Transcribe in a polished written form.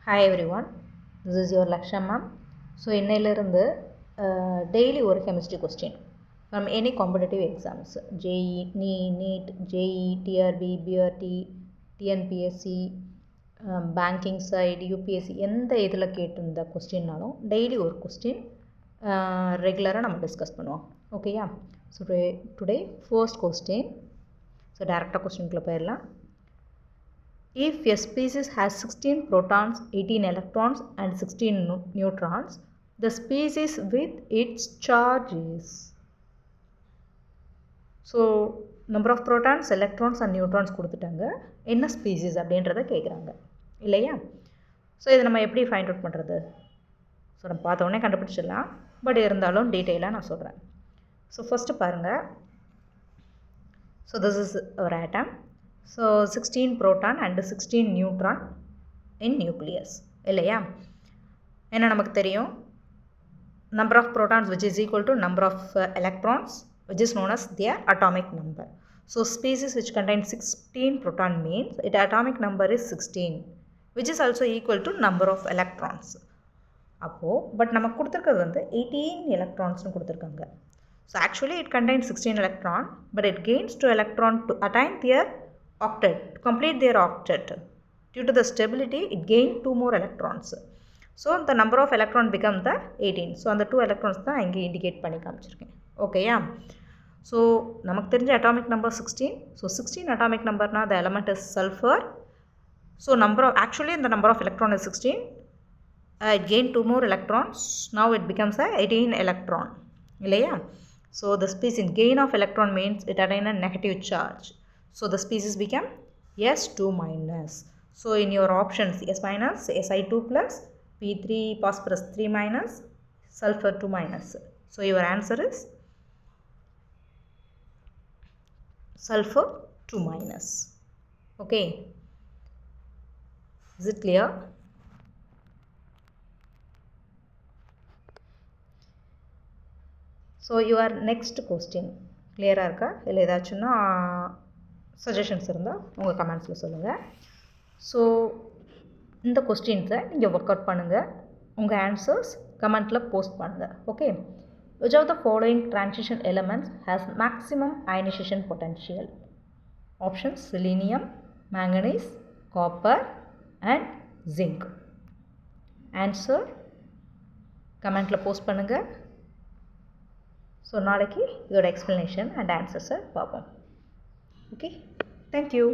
Hi everyone, this is your Lakshya ma'am. So இன்னையிலிருந்து daily ஒரு chemistry question from any competitive exams JEE, NEET, JEE, TRB, BRT, TNPSC, banking side, UPSC எந்த இதில் கேட்டிருந்த கொஸ்டின்னாலும் daily ஒரு question ரெகுலராக நம்ம discuss பண்ணுவோம். ஓகேயா? So today first question. So டேரெக்டாக கொஸ்டின்குள்ளே போயிடலாம். If a species has 16 protons, 18 electrons and 16 neutrons, the species with its charge is. So, number of protons, electrons and neutrons கொடுத்துட்டாங்க. என்ன species அப்படின்றத கேட்குறாங்க இல்லையா? ஸோ இதை நம்ம எப்படி ஃபைண்ட் அவுட் பண்ணுறது? ஸோ நம்ம பார்த்தோன்னே கண்டுபிடிச்சிடலாம், பட் இருந்தாலும் டீட்டெயிலாக நான் சொல்கிறேன். ஸோ ஃபஸ்ட்டு பாருங்கள். ஸோ திஸ் இஸ் ஒரு ஆட்டம். So 16 proton and 16 neutron in nucleus இல்லையா? என்ன நமக்கு தெரியும், number of protons which is equal to number of electrons which is known as their atomic number. So species which contain 16 proton means its atomic number is 16 which is also equal to number of electrons. அப்போது but நமக்கு கொடுத்துருக்கிறது வந்து 18 electronsனு கொடுத்துருக்காங்க. So actually it contains 16 electron but it gains 2 electron to attain their octet, to complete their octet. Due to the stability it gained 2 more electrons. So the number of electron becomes the 18. So அந்த 2 electrons தான் இங்கே indicate பண்ணி காமிச்சிருக்கேன். ஓகேயா? So நமக்கு தெரிஞ்ச atomic number 16. So 16 atomic numberனா the element is sulfur. So actually the number of electron is 16. It gained 2 more electrons. Now it becomes a 18 electron இல்லையா? So the species gain of electron means it attained a negative charge. So the species become S2 minus. So in your options S minus, Si2 plus, P3 phosphorus 3 minus, sulfur 2 minus. So your answer is sulfur 2 minus. Okay. Is it clear? So your next question clear இருக்கா? இல்லை ஏதாச்சும்னா suggestions இருந்தால் உங்கள் கமெண்ட்ஸில் சொல்லுங்கள். So இந்த கொஸ்டின்ஸை நீங்கள் work out பண்ணுங்கள், உங்கள் ஆன்சர்ஸ் கமெண்ட்டில் போஸ்ட் பண்ணுங்கள். Okay. Which of the following transition elements has maximum ionisation potential? Options selenium, manganese, copper and zinc. Answer கமெண்ட்டில் போஸ்ட் பண்ணுங்கள். ஸோ நாளைக்கு இதோட எக்ஸ்ப்ளனேஷன் அண்ட் ஆன்சர்ஸை பார்ப்போம். Okay, thank you.